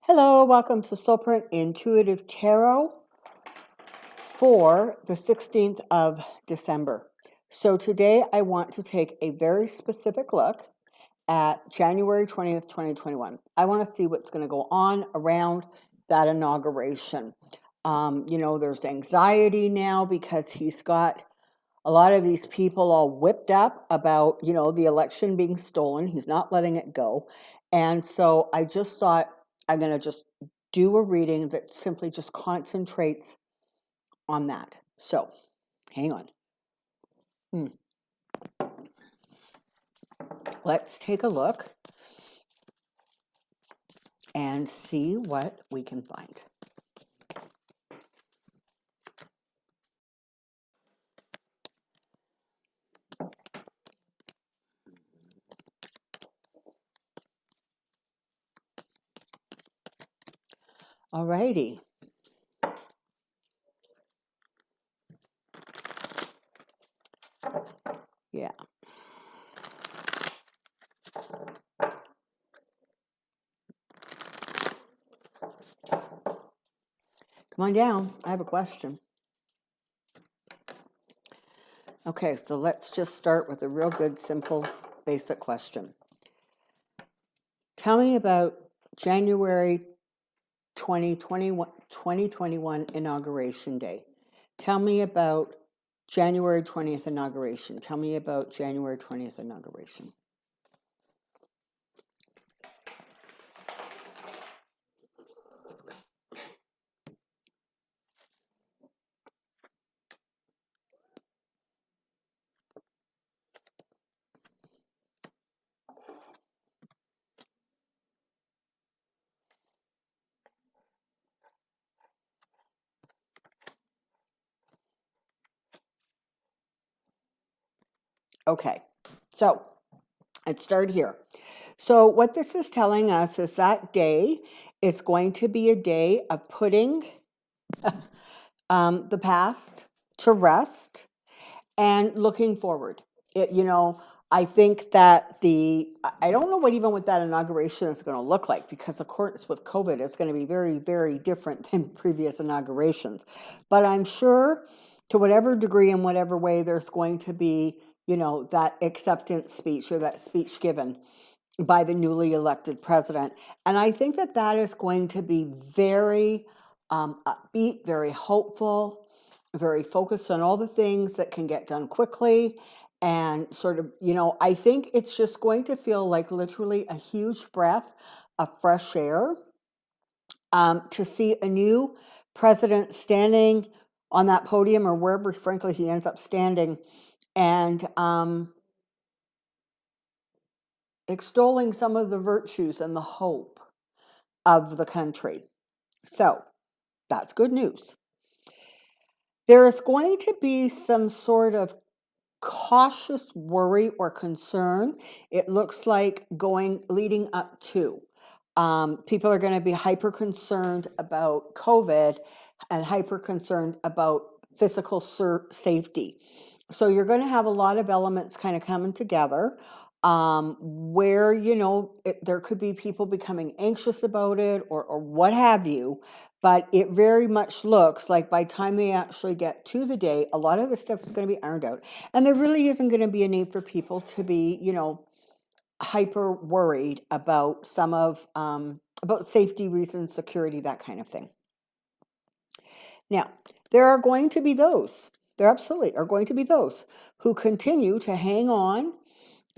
Hello, welcome to Soulprint Intuitive Tarot for the 16th of December. So today I want to take a very specific look at January 20th, 2021. I want to see what's going to go on around that inauguration. There's anxiety now because he's got a lot of these people all whipped up about, the election being stolen. He's not letting it go. And so I just thought I'm going to just do a reading that simply just concentrates on that. So hang on. Let's take a look and see what we can find. Alrighty. Yeah. Come on down. I have a question. Okay, so let's just start with a real good, simple, basic question. Tell me about January 2021 Inauguration Day. Tell me about January 20th Inauguration. Tell me about January 20th Inauguration. Okay, so let's start here. So what this is telling us is that day is going to be a day of putting the past to rest and looking forward. I think that I don't know what that inauguration is going to look like, because of course with COVID, it's going to be very, very different than previous inaugurations. But I'm sure to whatever degree and whatever way there's going to be, that acceptance speech or that speech given by the newly elected president. And I think that that is going to be very upbeat, very hopeful, very focused on all the things that can get done quickly. And sort of, I think it's just going to feel like literally a huge breath of fresh air to see a new president standing on that podium or wherever, frankly, he ends up standing, and extolling some of the virtues and the hope of the country. So that's good news. There is going to be some sort of cautious worry or concern. It looks like leading up to. People are going to be hyper concerned about COVID and hyper concerned about physical safety. So you're going to have a lot of elements kind of coming together where, there could be people becoming anxious about it or what have you. But it very much looks like by the time they actually get to the day, a lot of the stuff is going to be ironed out. And there really isn't going to be a need for people to be, hyper worried about some of, about safety reasons, security, that kind of thing. Now, there absolutely are going to be those who continue to hang on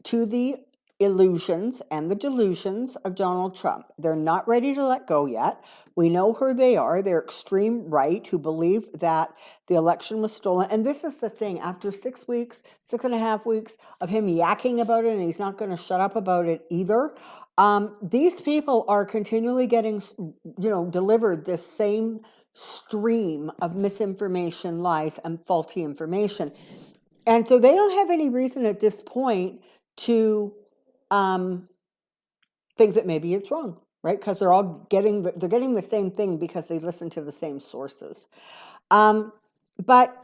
to the illusions and the delusions of Donald Trump. They're not ready to let go yet. We know who they are. They're extreme right who believe that the election was stolen. And this is the thing, after 6 weeks, 6.5 weeks of him yakking about it, and he's not going to shut up about it either. These people are continually getting, delivered this same stream of misinformation, lies, and faulty information. And so they don't have any reason at this point to think that maybe it's wrong, right? Because they're all getting the same thing because they listen to the same sources. But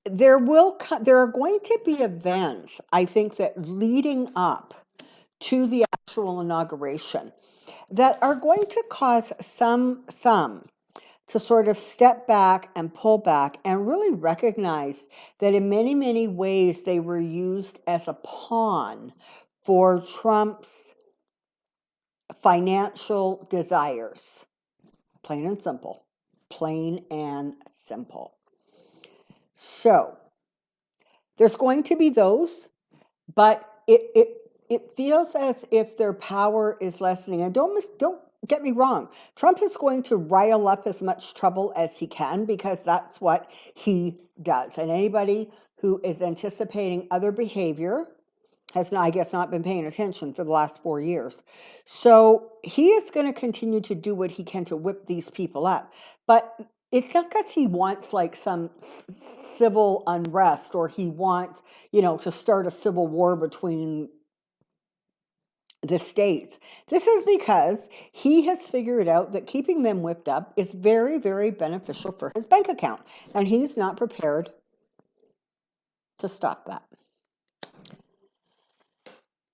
there are going to be events, I think, that leading up to the actual inauguration that are going to cause some to sort of step back and pull back and really recognize that in many, many ways they were used as a pawn for Trump's financial desires. Plain and simple. Plain and simple. So there's going to be those, but it feels as if their power is lessening. And don't get me wrong. Trump is going to rile up as much trouble as he can because that's what he does. And anybody who is anticipating other behavior has not, I guess, not been paying attention for the last 4 years. So he is going to continue to do what he can to whip these people up. But it's not because he wants like some civil unrest or he wants, to start a civil war between the states. This is because he has figured out that keeping them whipped up is very, very beneficial for his bank account. And he's not prepared to stop that.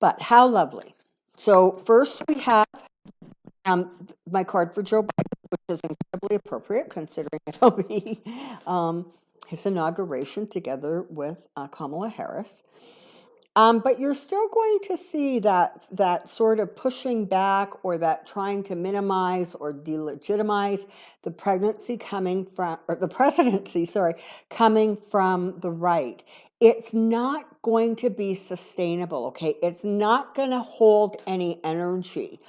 But how lovely. So first we have my card for Joe Biden, which is incredibly appropriate considering it'll be his inauguration together with Kamala Harris. But you're still going to see that sort of pushing back or that trying to minimize or delegitimize the presidency coming from the right. It's not going to be sustainable, okay? It's not going to hold any energy.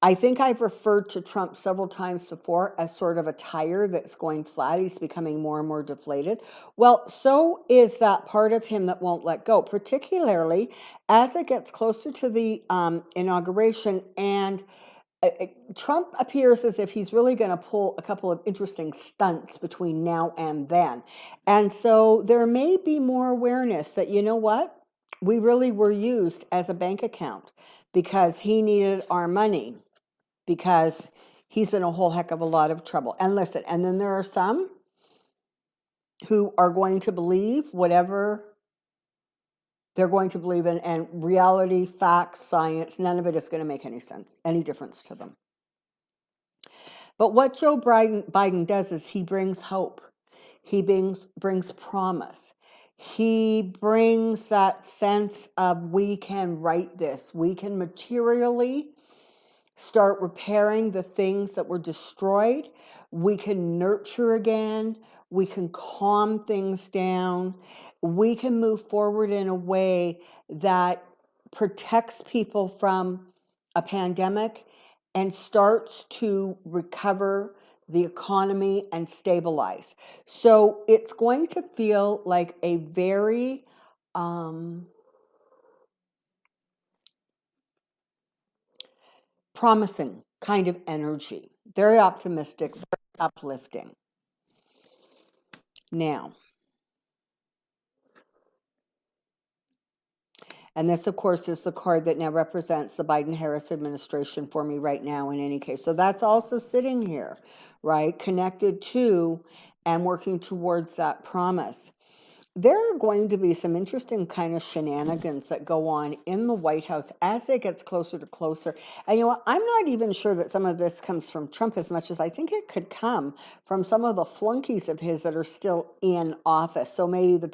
I think I've referred to Trump several times before as sort of a tire that's going flat. He's becoming more and more deflated. Well, so is that part of him that won't let go, particularly as it gets closer to the inauguration. And Trump appears as if he's really going to pull a couple of interesting stunts between now and then. And so there may be more awareness that, you know what? We really were used as a bank account because he needed our money, because he's in a whole heck of a lot of trouble. And listen, and then there are some who are going to believe whatever they're going to believe in, and reality, facts, science, none of it is going to make any sense, any difference to them. But what Joe Biden does is he brings hope. He brings promise. He brings that sense of we can right this. We can materially start repairing the things that were destroyed. We can nurture again. We can calm things down. We can move forward in a way that protects people from a pandemic and starts to recover the economy and stabilize. So it's going to feel like a very promising kind of energy. Very optimistic, very uplifting. Now, and this, of course, is the card that now represents the Biden-Harris administration for me right now in any case. So that's also sitting here, right? Connected to and working towards that promise. There are going to be some interesting kind of shenanigans that go on in the White House as it gets closer to closer. And you know what? I'm not even sure that some of this comes from Trump as much as I think it could come from some of the flunkies of his that are still in office. So maybe the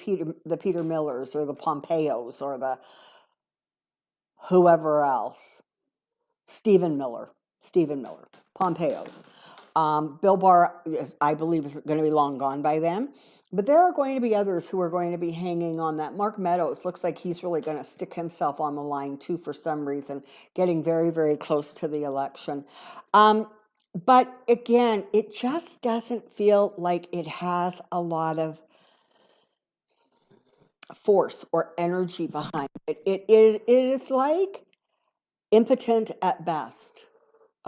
Peter Millers or the Pompeos or the whoever else. Stephen Miller, Pompeos. Bill Barr, I believe, is going to be long gone by then. But there are going to be others who are going to be hanging on that. Mark Meadows looks like he's really going to stick himself on the line, too, for some reason, getting very, very close to the election. But again, it just doesn't feel like it has a lot of force or energy behind it. It is like impotent at best.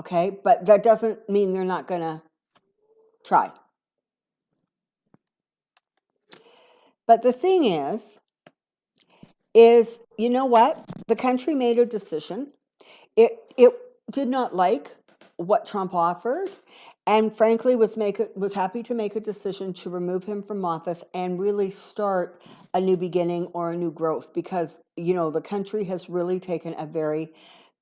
Okay, but that doesn't mean they're not going to try. But the thing is, you know what? The country made a decision. It did not like what Trump offered, and frankly was happy to make a decision to remove him from office and really start a new beginning or a new growth, because the country has really taken a very,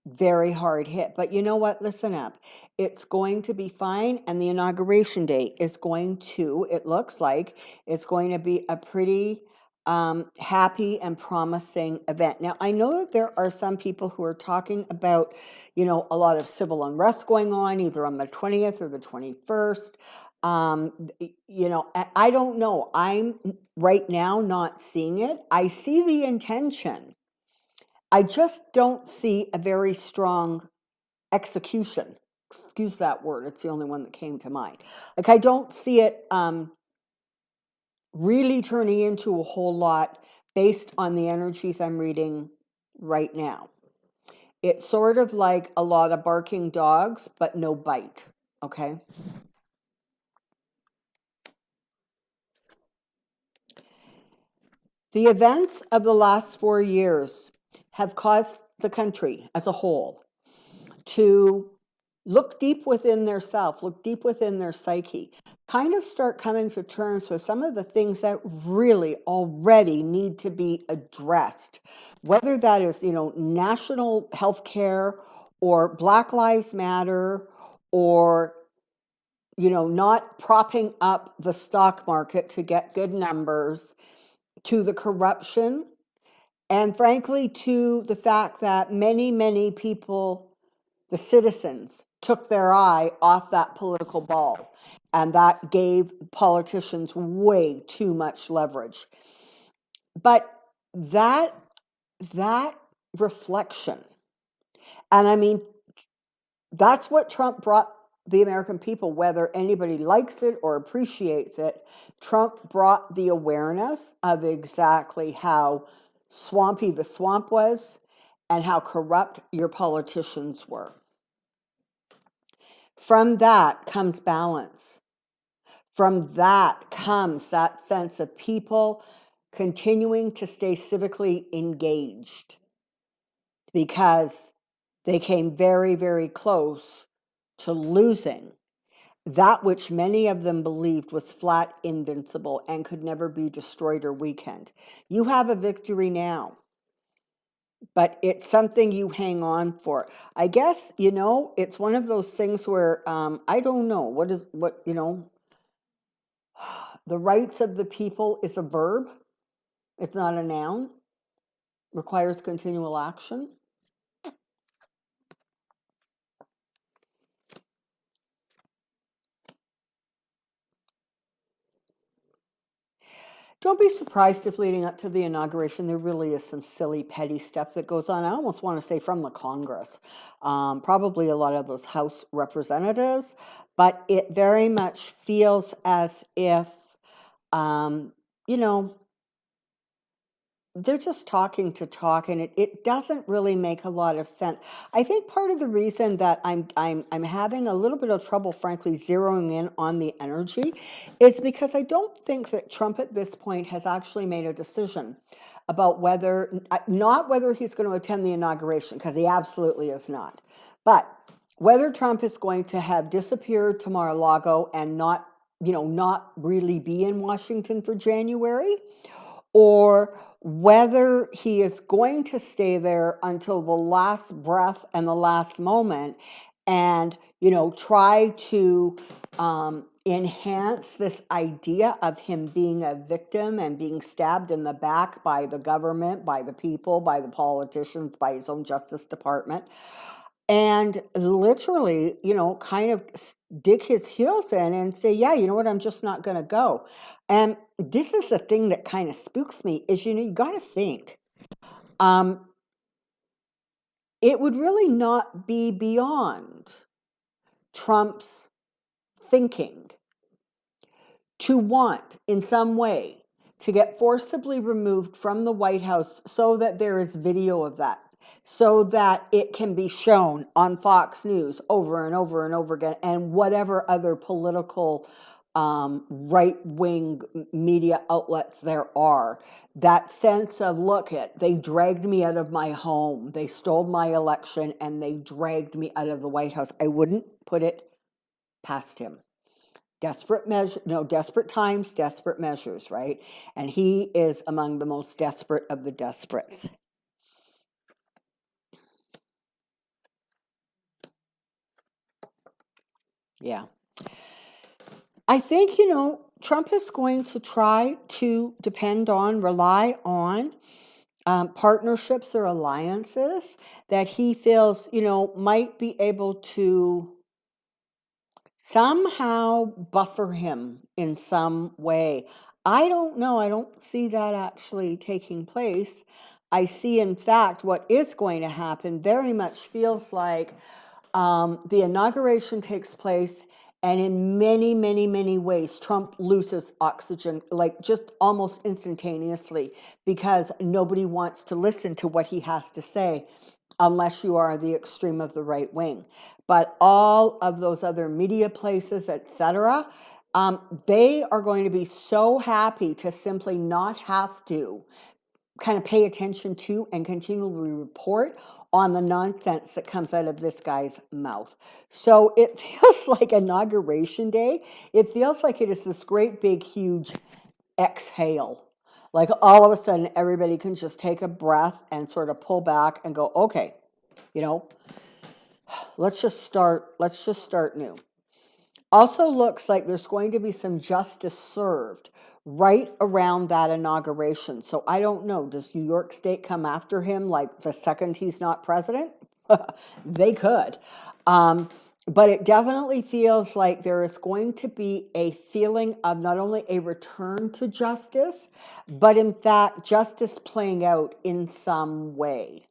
very hard hit. But you know what? Listen up. It's going to be fine, and the inauguration date is going to, it looks like, it's going to be a pretty happy and promising event. Now, I know that there are some people who are talking about, a lot of civil unrest going on, either on the 20th or the 21st. I don't know. I'm right now not seeing it. I see the intention. I just don't see a very strong execution. Excuse that word. It's the only one that came to mind. Like, I don't see it really turning into a whole lot based on the energies I'm reading right now. It's sort of like a lot of barking dogs, but no bite. Okay. The events of the last 4 years have caused the country as a whole to look deep within their self, look deep within their psyche, kind of start coming to terms with some of the things that really already need to be addressed, whether that is, national health care or Black Lives Matter, or, not propping up the stock market to get good numbers, to the corruption, and frankly, to the fact that many, many people, the citizens, took their eye off that political ball, and that gave politicians way too much leverage. But that reflection, and I mean, that's what Trump brought the American people, whether anybody likes it or appreciates it. Trump brought the awareness of exactly how swampy the swamp was and how corrupt your politicians were. From that comes balance. From that comes that sense of people continuing to stay civically engaged, because they came very, very close to losing that which many of them believed was flat invincible and could never be destroyed or weakened. You have a victory now, but it's something you hang on for. I guess, it's one of those things where I don't know the rights of the people is a verb. It's not a noun. Requires continual action. Don't be surprised if leading up to the inauguration, there really is some silly, petty stuff that goes on. I almost want to say from the Congress, probably a lot of those House representatives, but it very much feels as if, you know, they're just talking to talk, and it doesn't really make a lot of sense. I think part of the reason that I'm having a little bit of trouble, frankly, zeroing in on the energy is because I don't think that Trump at this point has actually made a decision about not whether he's going to attend the inauguration, because he absolutely is not, but whether Trump is going to have disappeared to Mar-a-Lago and not really be in Washington for January, or whether he is going to stay there until the last breath and the last moment and, try to enhance this idea of him being a victim and being stabbed in the back by the government, by the people, by the politicians, by his own Justice Department, and literally, kind of dig his heels in and say, yeah, you know what, I'm just not going to go. And this is the thing that kind of spooks me is, you got to think, it would really not be beyond Trump's thinking to want in some way to get forcibly removed from the White House so that there is video of that, so that it can be shown on Fox News over and over and over again, and whatever other political right-wing media outlets there are. That sense of, they dragged me out of my home, they stole my election, and they dragged me out of the White House. I wouldn't put it past him. Desperate times, desperate measures, right? And he is among the most desperate of the desperates. Yeah. I think, Trump is going to try to rely on partnerships or alliances that he feels, might be able to somehow buffer him in some way. I don't know. I don't see that actually taking place. I see, in fact, what is going to happen very much feels like the inauguration takes place, and in many, many, many ways, Trump loses oxygen, like just almost instantaneously, because nobody wants to listen to what he has to say unless you are the extreme of the right wing. But all of those other media places, etc., they are going to be so happy to simply not have to kind of pay attention to and continually report on the nonsense that comes out of this guy's mouth. So it feels like Inauguration Day. It feels like it is this great big huge exhale. Like all of a sudden everybody can just take a breath and sort of pull back and go, okay, let's just start new. Also looks like there's going to be some justice served right around that inauguration. So I don't know, does New York State come after him like the second he's not president? They could. But it definitely feels like there is going to be a feeling of not only a return to justice, but in fact, justice playing out in some way.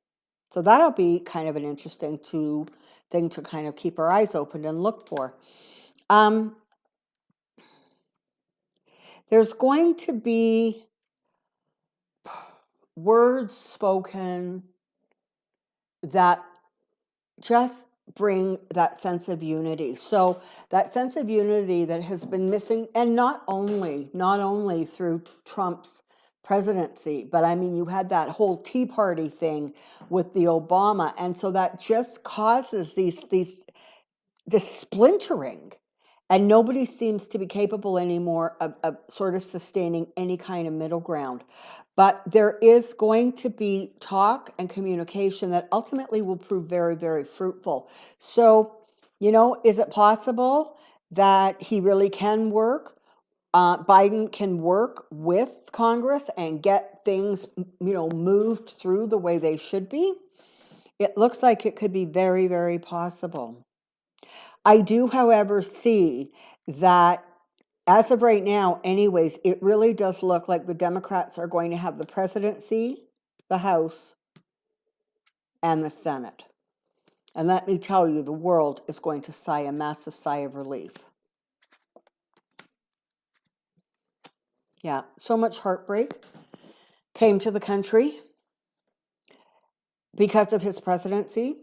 So that'll be kind of an interesting thing to kind of keep our eyes open and look for. There's going to be words spoken that just bring that sense of unity. So that sense of unity that has been missing, and not only through Trump's presidency, but I mean, you had that whole Tea Party thing with the Obama, and so that just causes this splintering, and nobody seems to be capable anymore of sort of sustaining any kind of middle ground. But there is going to be talk and communication that ultimately will prove very, very fruitful. So, is it possible that he really can work? Biden can work with Congress and get things, moved through the way they should be? It looks like it could be very, very possible. I do, however, see that as of right now, anyways, it really does look like the Democrats are going to have the presidency, the House, and the Senate. And let me tell you, the world is going to sigh a massive sigh of relief. Yeah, so much heartbreak came to the country because of his presidency.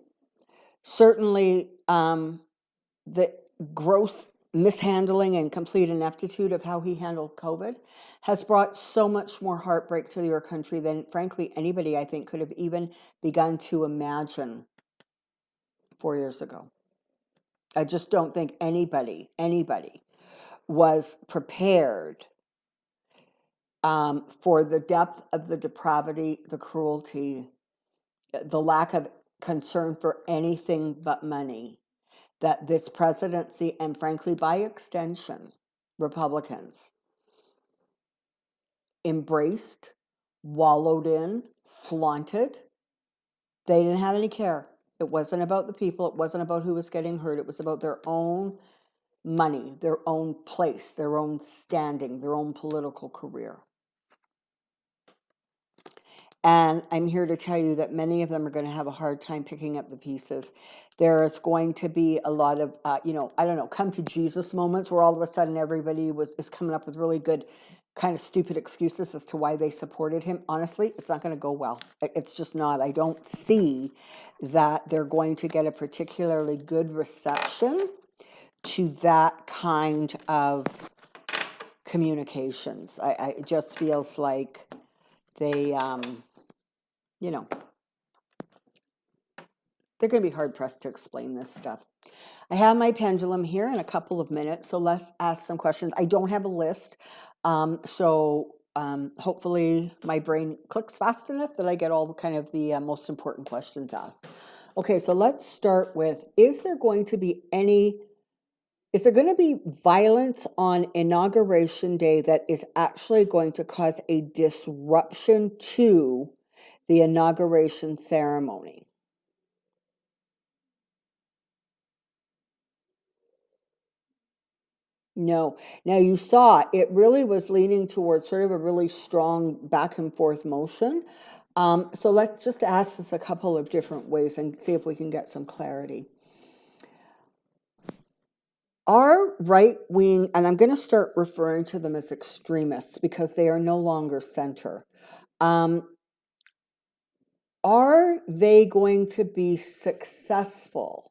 Certainly, the gross mishandling and complete ineptitude of how he handled COVID has brought so much more heartbreak to your country than, frankly, anybody, I think, could have even begun to imagine 4 years ago. I just don't think anybody was prepared for the depth of the depravity, the cruelty, the lack of concern for anything but money that this presidency, and frankly, by extension, Republicans embraced, wallowed in, flaunted. They didn't have any care. It wasn't about the people. It wasn't about who was getting hurt. It was about their own money, their own place, their own standing, their own political career. And I'm here to tell you that many of them are going to have a hard time picking up the pieces. There's going to be a lot of, I don't know, come to Jesus moments where all of a sudden everybody is coming up with really good, kind of stupid excuses as to why they supported him. Honestly, it's not going to go well. It's just not. I don't see that they're going to get a particularly good reception to that kind of communications. It just feels like they, they're going to be hard pressed to explain this stuff. I have my pendulum here in a couple of minutes, so let's ask some questions. I don't have a list, so hopefully my brain clicks fast enough that I get all kind of the most important questions asked. Okay, so let's start with, is there going to be violence on Inauguration Day that is actually going to cause a disruption to the inauguration ceremony? No. Now you saw it really was leaning towards sort of a really strong back and forth motion. So let's just ask this a couple of different ways and see if we can get some clarity. Are right wing, and I'm going to start referring to them as extremists because they are no longer center. Are they going to be successful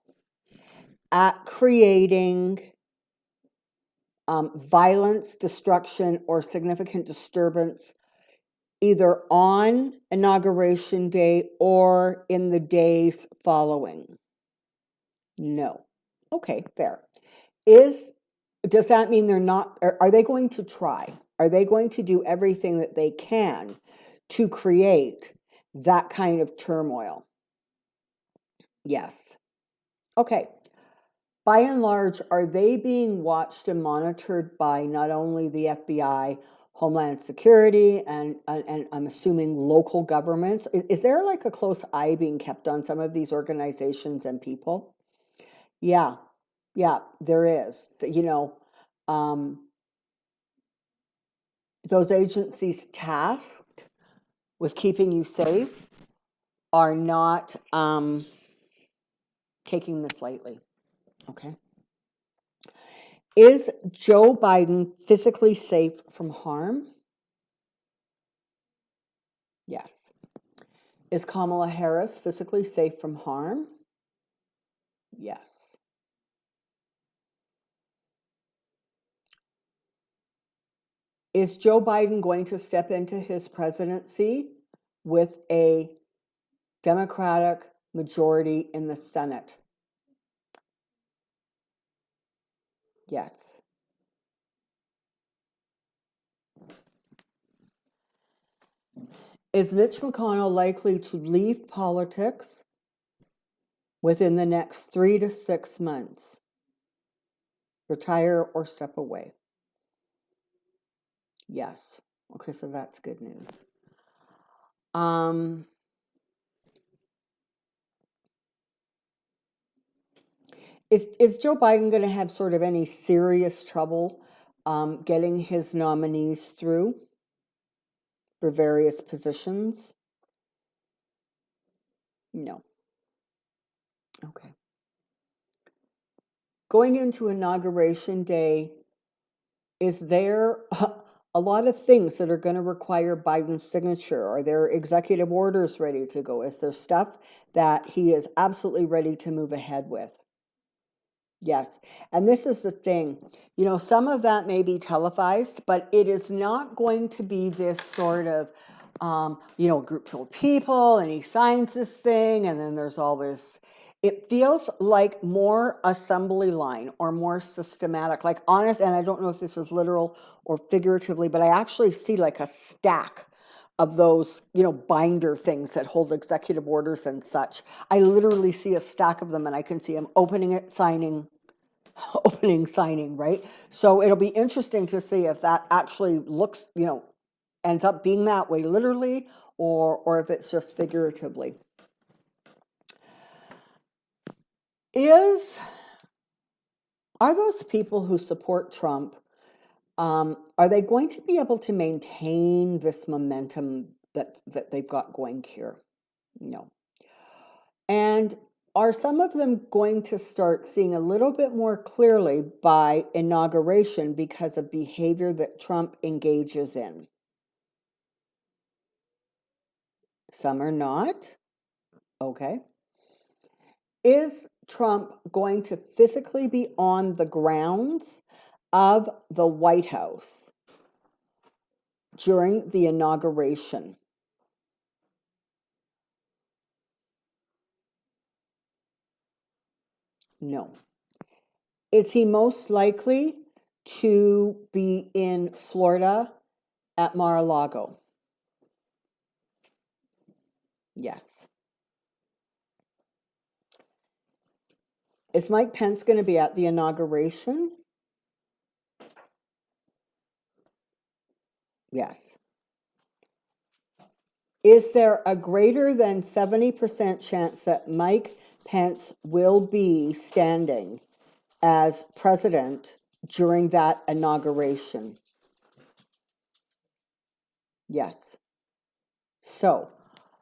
at creating violence, destruction, or significant disturbance either on Inauguration Day or in the days following? No. Okay, fair. Does that mean they're not, are they going to try? Are they going to do everything that they can to create that kind of turmoil? Yes. Okay. By and large, are they being watched and monitored by not only the FBI, Homeland Security, and I'm assuming local governments? Is there like a close eye being kept on some of these organizations and people? Yeah, yeah, there is. Those agencies tasked with keeping you safe are not taking this lightly. Okay. Is Joe Biden physically safe from harm? Yes. Is Kamala Harris physically safe from harm? Yes. Is Joe Biden going to step into his presidency with a Democratic majority in the Senate? Yes. Is Mitch McConnell likely to leave politics within the next 3 to 6 months? Retire or step away? Yes. Okay, so that's good news. Is Joe Biden going to have sort of any serious trouble getting his nominees through for various positions? No. Okay. Going into Inauguration Day, is there a lot of things that are going to require Biden's signature? Are there executive orders ready to go? Is there stuff that he is absolutely ready to move ahead with? Yes. And this is the thing, some of that may be televised, but it is not going to be this sort of, group full of people and he signs this thing and then there's all this. It feels like more assembly line or more systematic, like honest. And I don't know if this is literal or figuratively, but I actually see like a stack of those, binder things that hold executive orders and such. I literally see a stack of them and I can see him opening it, signing, right? So it'll be interesting to see if that actually looks, ends up being that way literally or if it's just figuratively. Are those people who support Trump, are they going to be able to maintain this momentum that they've got going here? No. And are some of them going to start seeing a little bit more clearly by inauguration because of behavior that Trump engages in? Some are not. Okay. Is Trump going to physically be on the grounds of the White House during the inauguration? No. Is he most likely to be in Florida at Mar-a-Lago? Yes. Is Mike Pence going to be at the inauguration? Yes. Is there a greater than 70% chance that Mike Pence will be standing as president during that inauguration? Yes. So,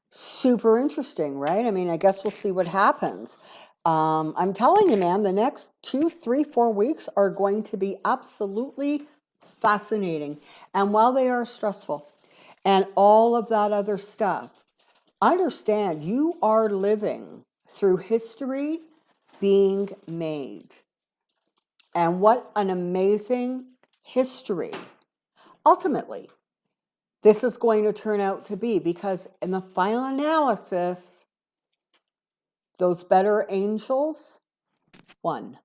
super interesting, right? I mean, I guess we'll see what happens. I'm telling you, man, the next 2, 3, 4 weeks are going to be absolutely fascinating. And while they are stressful and all of that other stuff, understand you are living through history being made. And what an amazing history, ultimately, this is going to turn out to be, because in the final analysis, those better angels won.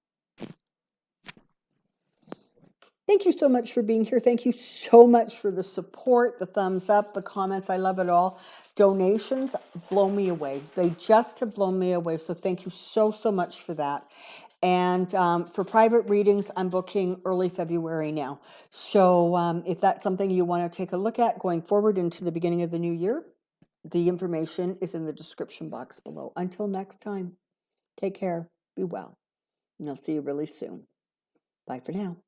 Thank you so much for being here. Thank you so much for the support, the thumbs up, the comments. I love it all. Donations blow me away. They just have blown me away. So thank you so, so much for that. And for private readings, I'm booking early February now. So if that's something you want to take a look at going forward into the beginning of the new year, the information is in the description box below. Until next time, take care, be well, and I'll see you really soon. Bye for now.